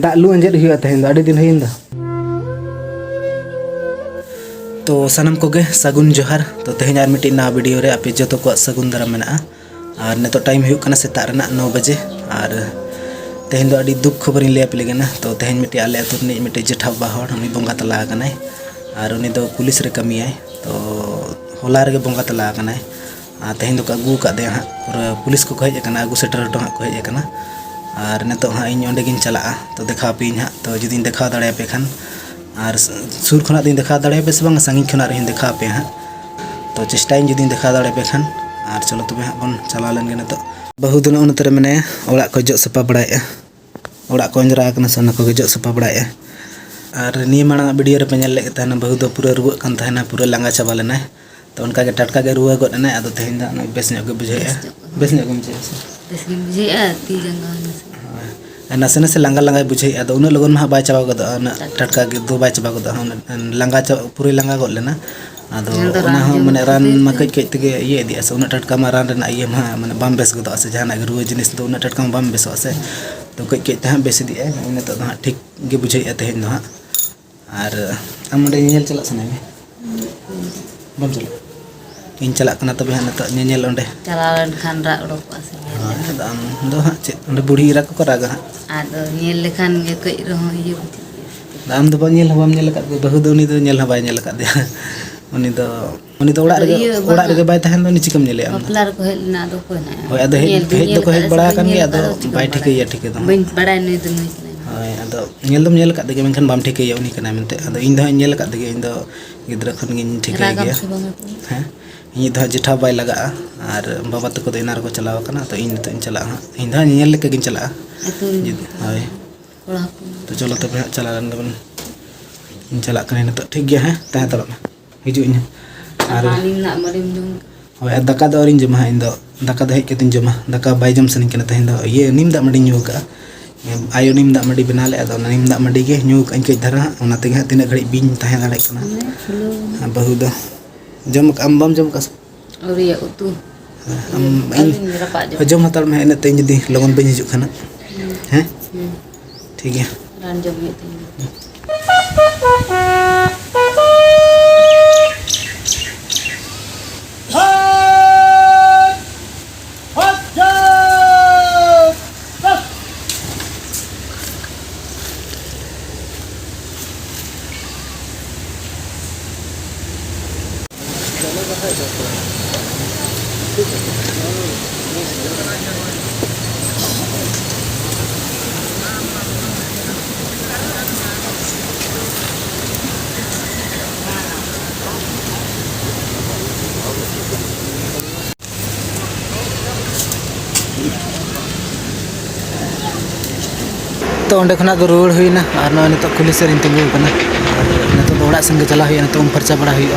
dak lu anjir hiu tehin adi din hin दा तो सनम कोगे सगुन जोहार तो तेहन आर मिट्टी ना वीडियो रे आपे जो को सगुन दारा मेना और ने तो टाइम हुई कना सेता रेना 9 बजे और तेहन दो अडी दुख खबर ले पे लेगना तो तेहन मिट्टी आले अतुर नि मिट्टी जेठा बाहर उनी बंगा तला कनाय और उनी दो पुलिस रे कमी आय तो होला रे बंगा तला कनाय आ तेहन दो अगू का दे हा पूरा पुलिस को हेज कना अगू सेटर टो को हेज कना और ने तो हा इन ओंडे गिन चला तो देखा पिन हा तो जदी देखा दाड़े पे खान और सुर खुना दिन देखा दाड़े पे से संगी खुना रही देखा पे हाँ तो चेष्टाइन जुदी देखा दाड़े पे खान और चलो तब हाँ बन चला लेन तो बहु दिन उनते मैंने ओड़ा को जो सपा बड़ाए ओड़ा को अंजरा सना को जो सपा बड़ाए और निये मांग वीडियो रे पे नेल बहु दो पूरा रुआ कान तहना पूरा लांगा चाबा लेना तो उनका के टटका के रुआ गद ना आदो तेहन दा बेस ᱧᱚᱜ गे बुझाए बेस ᱧᱚᱜ गे बुझाए ती जंगा नासे नासे लांगा लांगा बुझे अद उन लगन मा बाय चाबा गद टटका के दो बाय चाबा गद लांगा पूरे लांगा गद लेना अदो ओना हो माने रान मा कई कई तगे ये इदिया से उन टटका मा रान रेना ये मा माने बाम बेस गद से जहाना के रुआ जिनिस दो उन टटका मा बाम बेस से तो कई कई तहा बेस इदिया इन तो हा ठीक गे बुझे तेहन दो हा और आम ओंडे नेल चला सना में बम चला इन चला कना तबे हा नतो नेल ओंडे चला लन खान रा उडोक आसे दाम दो हा चे ओंडे बुढ़ी रा को रागा हा आदो नेल लेखान गे कई रहो ये दाम दो बा नेल हम नेल का बहु दो उनी दो नेल बाय नेल का दे उनी दो ओड़ा रे बाय तहन दो निचिकम नेले आम पपलार को हेलना दो को ना होय अदो हेज दो को हेज बड़ा कान गे अदो बाय ठिके या ठिके दो बन बड़ा नै दो नै होय अदो नेल दम नेल का दे मेनखान बाम ठिके या उनी कना मेनते अदो इन दो नेल का दे इन दो गिद्रा खन गिन ठिके गया हैं इन दो जेठा बाय लगा और बाबा तक को इनार को चलाव कना तो इन तो चला इन दो नेल लेके गिन चला होय तो चलो तब चला लन गबन इन चला कने तो ठीक गया है ता तब हिजु इन और ना मरिम जुम होय दका दो रिन जमा इन दो दका दे के तिन जमा दका बाय जम सनी कने तहिन दो ये निम दा मडी न्यू का आयो निम दा मडी बना ले अदो निम दा मडी के न्यू का इनके धरा ओना तेगा तिना घड़ी बिन तहे दाड़े कना बहु दो जम अम बम जम का और ये उतु जम हतार में एने तेन जदी लगन बन हिजु खाना हैं ठीक है रान जम ये तो अंडे खना दो रुड़ हुईना और ना नितो पुलिस रे तिंगु कना नितो तो ओड़ा संगे चला हुई नितो फरचा बड़ा हुई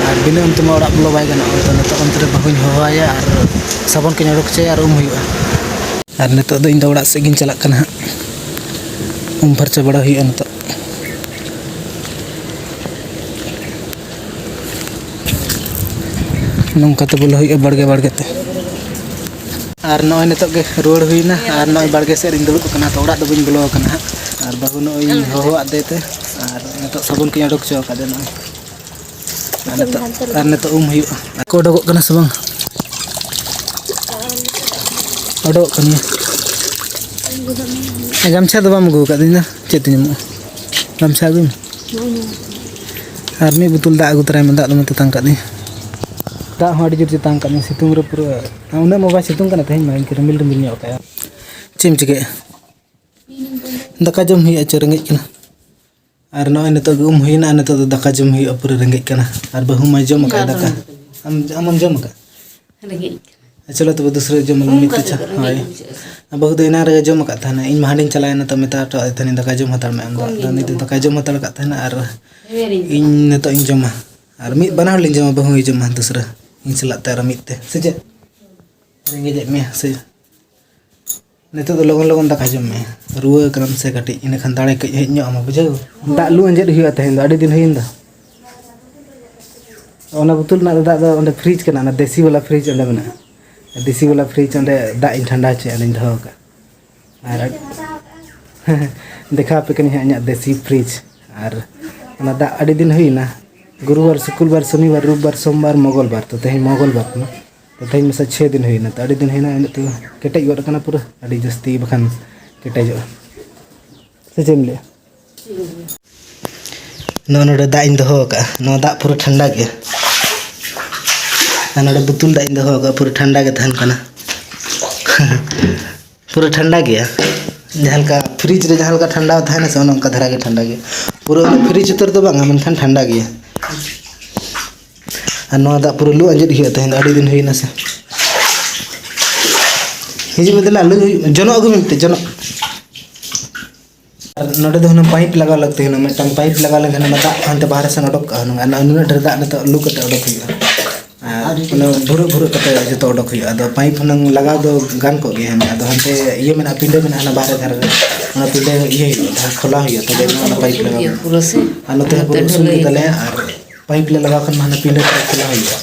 और बिना तुम ओड़ा बोलो बाय गना तो नितो अंतरे बहुन होवाया और साबन के नडक चे और हुई और नितो दो इन ओड़ा से गिन चला कना फरचा बड़ा हुई नितो नौका तो बोलो हुई बड़गे बड़गे ते और नॉय नितो के रोड हुईना और नॉय बड़गे से दुड़ को कना तो ओड़ा दो बिन बोलो कना और बाबू नॉय हो देते और नितो साबुन के अडक चो का दे नॉय और नितो हुई को डगो कना से बंग अडक कनी गमछा दो बम गु का दिना चेत निमो गमछा गुम और मी बुतुल दा अगु तराय में दा दम तंग का दी दा हडी जुर चितांग का सितुंग रे पूरा उन्हें मोबाइल सितुंग का तेहन माइन के रिमिल रिमिल ᱧᱚᱜ का चिम चिके दका जम हुई अच्छा रेंगे कना और नॉय नितो गुम हुईना नितो दका जम हुई पूरा रेंगे कना और बहु मा जम का दका हम जम का रेंगे चलो तो दूसरे जम मित छ हाय बहु देना रे जम का था ना इन महाडिन चलायना तो मेता तो थनी दका जम हतार में अंदर दानी तो दका जम हतार का था ना और इन नितो इन जमा और मित बनाव लिन जमा बहु जम दूसरा इन चला तार मित ते से रेंगे जे में से नितो तो लगन लगन दका जम में रुआ करम से कटी इन खन दाड़े के हेज ᱧᱚᱜ मा बुझाव दा लु अंजेद हुआ तहेन अडी दिन हुइन दा ओना बुतुल ना दा ओंडे फ्रिज कना ना देसी वाला फ्रिज ओंडे बना देसी वाला फ्रिज अंदे दाग इन ठंडा चे अलिंग दहो का और देखा पे कनी हाँ देसी फ्रिज और ना दाग अड़ी दिन हुईना गुरुवार शुक्रवार शनिवार रविवार सोमवार मंगलवार तो तेज मंगलवार ना तो तेज मसा 6 दिन हुईना तो अड़ी दिन हुईना इन तो केटेज गना पूरा अड़ी जस्ती बखान केटेजो से चेम ले नोडे दाग इन दहो का नो दाग पूरा ठंडा गया नोडे बुतुल दाग इन दहो का पूरा ठंडा के तहन कना पूरा ठंडा गया जहाँ का फ्रिज रे जहाँ का ठंडा होता है ना से उनका धरा के ठंडा गया पूरा फ्रिज उतर तो बांगा मनखान ठंडा गया और नो दाग पूरा लू अंजट हुआ तहन अड़ी दिन हुईना से हिजु में दिला लू जनो अगु मिलते जनो नोडे दो पाइप लगा लगते हैं मिट्टन पाइप लगा लेकिन दाग हानते बाहर से उडक ढेर दाग नित लू कते उडक हुआ भुर भुर कते जो उडक हुआ अद पाइप नंग लगा दो गान को गया अद हानते ये मेना पिंडे में ना बाहर धार पिंडे ये खोला हुआ तब पाइप लगा पूरा से और नते सुन दले और पाइप ले लगा खन माने पिंडे खोला हुआ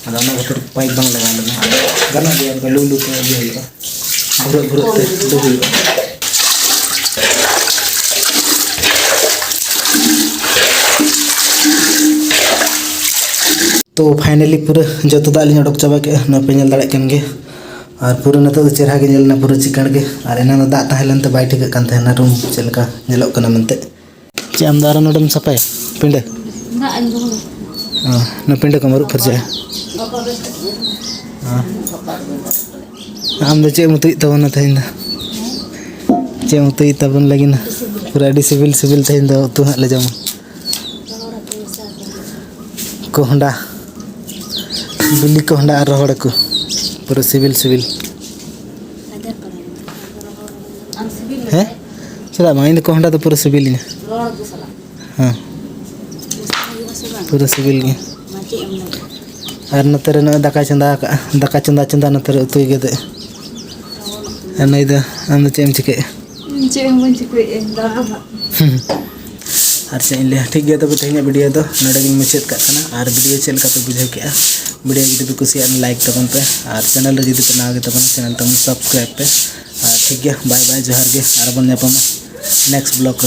अद खातिर पाइप बंग लगा लेना गाना दिया लू लू तो ये हुआ भुर भुर ते लू हुआ तो फाइनली पूरा जो दाग लिंग उडक चाबा के पे नल दाड़े कन गे और पूरा नत चेहरा के नेलना पूरा चिकन के और एना दाग ताहेलन ते बाय ठिक कान ताहेना रूम चलका नेलोक कना मनते चे आम दारा नोडम सपाय पिंडे ना अंजो ना पिंडे को मरु फरजे आम दो चे मुतुई तबन तहिन चे मुतुई तबन लगिन पूरा अडी सिविल सिविल तहिन दो तु ले जम कोहंडा बिल्ली कोहंडा और रोहड़ को पूरा सिविल सिविल है चला माइन कोहंडा तो पूरा सिविल ही हाँ पूरा सिविल ही और नतरे न दाका चंदा चंदा नतरे उतुई गदे नहीं दो आम दो चेम चिके और चेन ले ठीक गया तब तेज वीडियो तो नोड़े मुचाद करना और वीडियो चल पे बुझे के वीडियो जुदी कुछ लाइक तबन पे और चैनल जुदी पे नागे तबन चैनल तब सब्सक्राइब पे और ठीक गया बाय बाय जोहार गे और बन नेक्स्ट ब्लॉग